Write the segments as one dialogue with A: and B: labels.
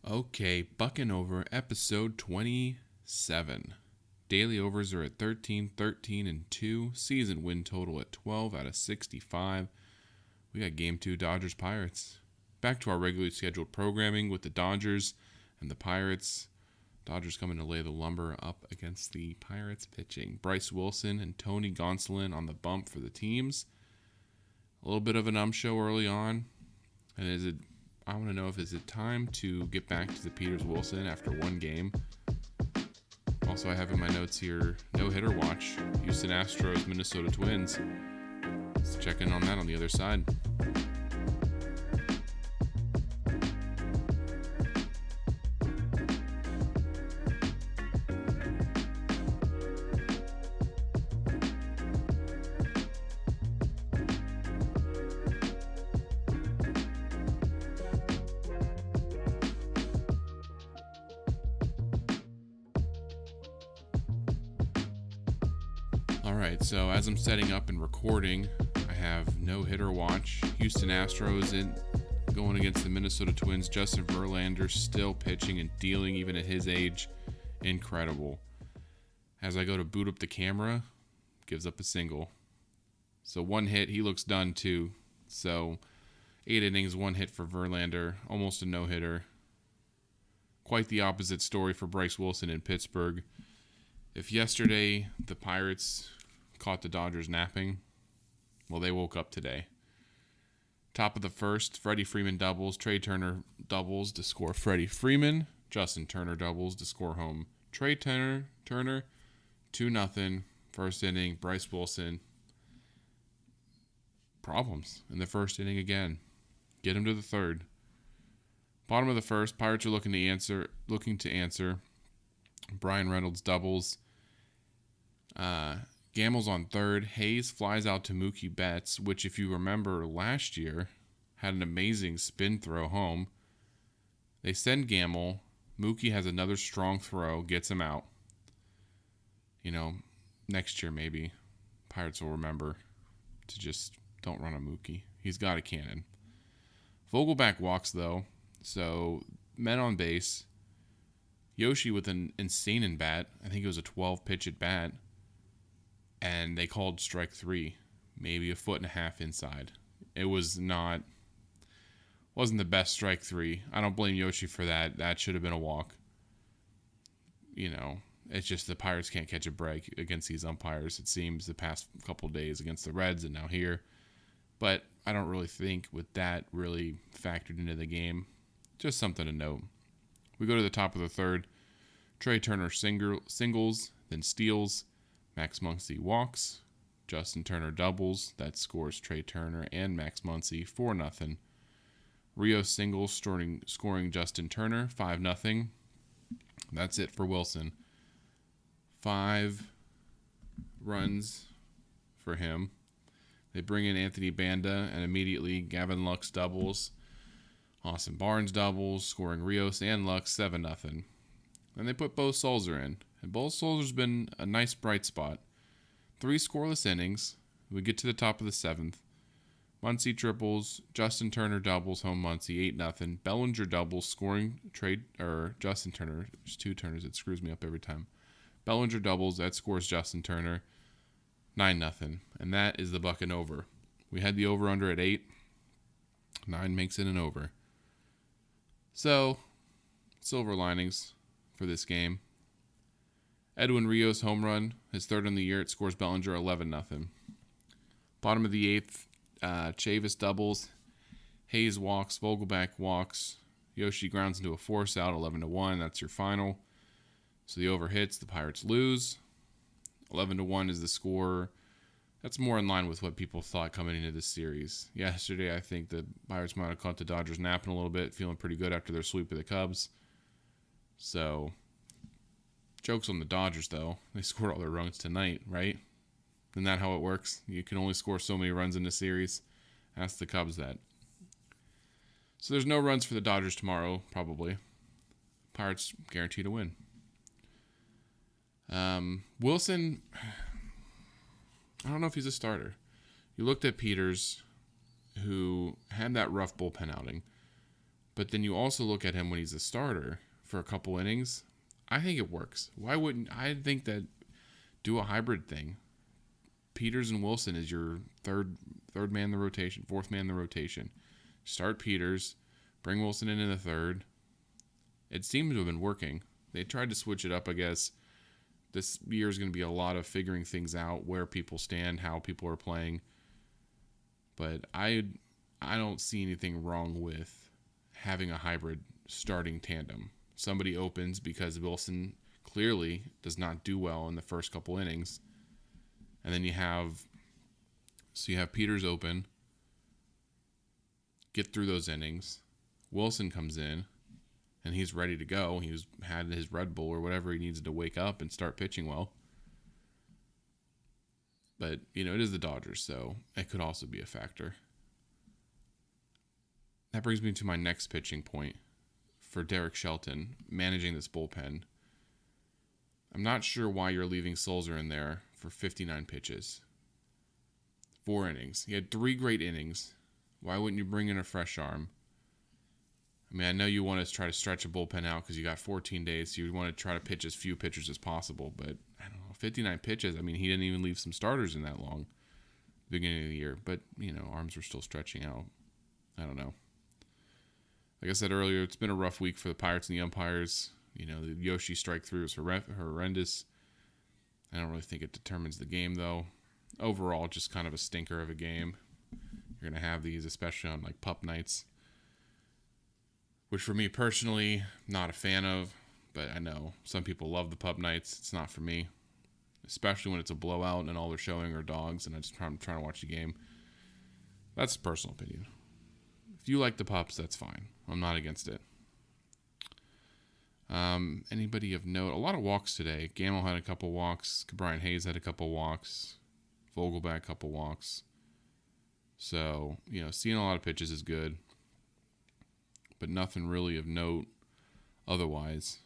A: Okay, Bucnover, episode 27. Daily overs are at 13, 13, and 2. Season win total at 12 out of 65. We got Game 2 Dodgers-Pirates. Back to our regularly scheduled programming with the Dodgers and the Pirates. Dodgers coming to lay the lumber up against the Pirates pitching. Bryce Wilson and Tony Gonsolin on the bump for the teams. A little bit of an show early on. And I want to know if is it time to get back to the Peters Wilson after one game. Also, I have in my notes here, no-hitter watch. Houston Astros, Minnesota Twins. Let's check in on that on the other side. Alright, so as I'm setting up and recording, I have no-hitter watch. Houston Astros going against the Minnesota Twins. Justin Verlander still pitching and dealing even at his age. Incredible. As I go to boot up the camera, gives up a single. So one hit, he looks done too. So 8 innings, 1 hit for Verlander, almost a no-hitter. Quite the opposite story for Bryce Wilson in Pittsburgh. If yesterday the Pirates caught the Dodgers napping, well, they woke up today. Top of the first, Freddie Freeman doubles, Trey Turner doubles to score Freddie Freeman, Justin Turner doubles to score home Trey Turner, 2-0, first inning, Bryce Wilson. Problems in the first inning again. Get him to the third. Bottom of the first, Pirates are looking to answer. Brian Reynolds doubles. Gammel's on third. Hayes flies out to Mookie Betts, which, if you remember last year, had an amazing spin throw home. They send Gammel. Mookie has another strong throw, gets him out. Next year maybe Pirates will remember to just don't run a Mookie. He's got a cannon. Vogelback walks, though, so men on base. Yoshi with an insane in bat. I think it was a 12-pitch at bat. And they called strike 3, maybe 1.5 feet inside. It wasn't the best strike 3. I don't blame Yoshi for that. That should have been a walk. It's just the Pirates can't catch a break against these umpires, it seems, the past couple days against the Reds and now here. But I don't really think with that really factored into the game. Just something to note. We go to the top of the third. Trey Turner singles, then steals. Max Muncy walks. Justin Turner doubles. That scores Trey Turner and Max Muncy 4-0. Rio singles, scoring Justin Turner 5-0. That's it for Wilson. 5 runs for him. They bring in Anthony Banda, and immediately Gavin Lux doubles. Austin Barnes doubles, scoring Rios and Lux 7-0. Then they put Bo Sulzer in. And Bo Sulzer's been a nice bright spot. 3 scoreless innings. We get to the top of the 7th. Muncy triples. Justin Turner doubles home Muncy 8-0. Bellinger doubles, scoring Justin Turner. There's 2 Turners. It screws me up every time. Bellinger doubles. That scores Justin Turner 9-0. And that is the Bucnover. We had the over-under at 8. 9 makes it an over. So, silver linings for this game. Edwin Rios home run, his 3rd on the year. It scores Bellinger 11-0. Bottom of the 8th, Chavis doubles. Hayes walks. Vogelback walks. Yoshi grounds into a force out 11-1. That's your final. So the over hits. The Pirates lose. 11-1 is the score. That's more in line with what people thought coming into this series. Yesterday, I think the Pirates might have caught the Dodgers napping a little bit, feeling pretty good after their sweep of the Cubs. So, joke's on the Dodgers, though. They scored all their runs tonight, right? Isn't that how it works? You can only score so many runs in a series. Ask the Cubs that. So there's no runs for the Dodgers tomorrow, probably. Pirates guaranteed to win. Wilson, I don't know if he's a starter. You looked at Peters, who had that rough bullpen outing, But then you also look at him when he's a starter for a couple innings. I think it works. Why wouldn't I think that do a hybrid thing? Peters and Wilson is your third man in the rotation, fourth man in the rotation. Start Peters, bring Wilson in the third. It seems to have been working. They tried to switch it up, I guess. This year is going to be a lot of figuring things out, where people stand, how people are playing. But I don't see anything wrong with having a hybrid starting tandem. Somebody opens because Wilson clearly does not do well in the first couple innings. And then you have Peters open, get through those innings. Wilson comes in, and he's ready to go. He's had his Red Bull or whatever he needs to wake up and start pitching well. But, it is the Dodgers, so it could also be a factor. That brings me to my next pitching point for Derek Shelton, managing this bullpen. I'm not sure why you're leaving Sulzer in there for 59 pitches. 4 innings. He had 3 great innings. Why wouldn't you bring in a fresh arm? I mean, I know you want to try to stretch a bullpen out because you got 14 days, so you want to try to pitch as few pitchers as possible. But, I don't know, 59 pitches, I mean, he didn't even leave some starters in that long beginning of the year. But, arms were still stretching out. I don't know. Like I said earlier, it's been a rough week for the Pirates and the umpires. The Yoshi strike through is horrendous. I don't really think it determines the game, though. Overall, just kind of a stinker of a game. You're going to have these, especially on, pup nights. Which, for me personally, not a fan of. But I know some people love the pup nights. It's not for me. Especially when it's a blowout and all they're showing are dogs and I'm trying to watch the game. That's a personal opinion. If you like the pups, that's fine. I'm not against it. Anybody of note? A lot of walks today. Gamble had a couple walks. Brian Hayes had a couple walks. Vogelback a couple walks. So, seeing a lot of pitches is good. But nothing really of note otherwise.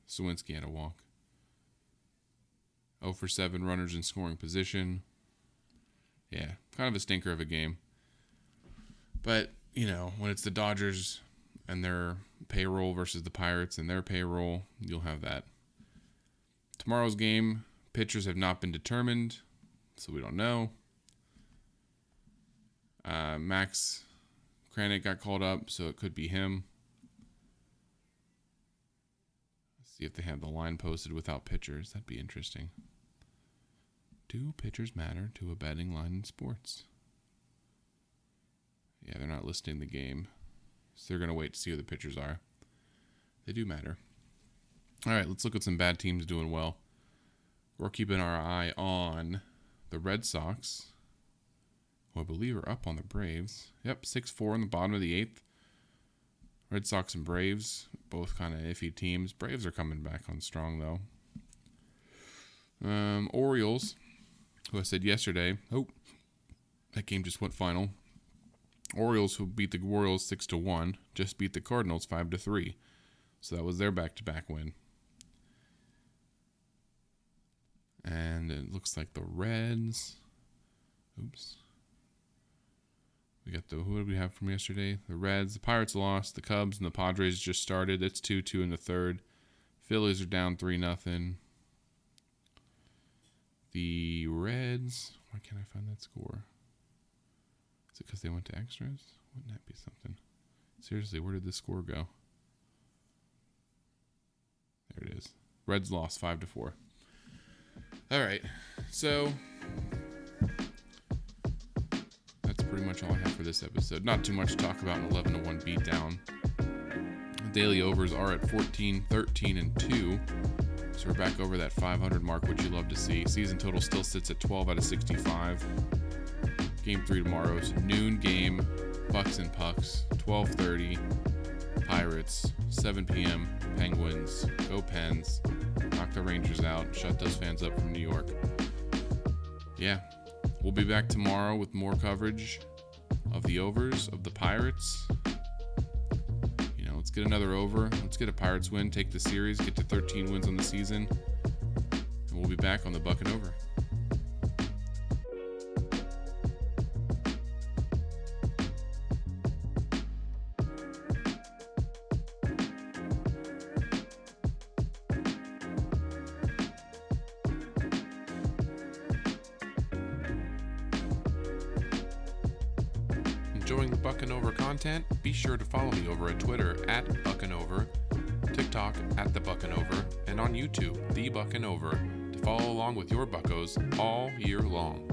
A: Sawinski had a walk. 0 for 7 runners in scoring position. Yeah, kind of a stinker of a game. But, when it's the Dodgers and their payroll versus the Pirates and their payroll, you'll have that. Tomorrow's game, pitchers have not been determined, so we don't know. Max Kranick got called up, so it could be him. Let's see if they have the line posted without pitchers. That'd be interesting. Do pitchers matter to a betting line in sports? Yeah, they're not listing the game. So they're going to wait to see who the pitchers are. They do matter. All right, let's look at some bad teams doing well. We're keeping our eye on the Red Sox, who I believe are up on the Braves. Yep, 6-4 in the bottom of the 8th. Red Sox and Braves, both kind of iffy teams. Braves are coming back on strong, though. Orioles, who I said yesterday. Oh, that game just went final. Orioles, who beat the Royals 6-1, just beat the Cardinals 5-3. So that was their back-to-back win. And it looks like the Reds. Oops. We got who did we have from yesterday? The Reds. The Pirates lost. The Cubs and the Padres just started. It's 2-2 in the third. Phillies are down 3-0. The Reds. Why can't I find that score? Is it because they went to extras? Wouldn't that be something? Seriously, where did this score go? There it is. Reds lost 5-4. All right, so that's pretty much all I have for this episode. Not too much to talk about. An 11-1 beatdown. Daily overs are at 14, 13, and 2. So we're back over that 500 mark, which you love to see. Season total still sits at 12 out of 65. Game 3 tomorrow is noon game. Bucks and Pucks, 12:30. Pirates, 7 p.m. Penguins, go Pens. Knock the Rangers out. Shut those fans up from New York. Yeah, we'll be back tomorrow with more coverage of the overs of the Pirates. Let's get another over. Let's get a Pirates win, take the series, get to 13 wins on the season, and we'll be back on the Bucnover. enjoying the Bucnover content, be sure to follow me over at Twitter at Bucnover, TikTok at the Bucnover, and on YouTube, The Bucnover, to follow along with your buckos all year long.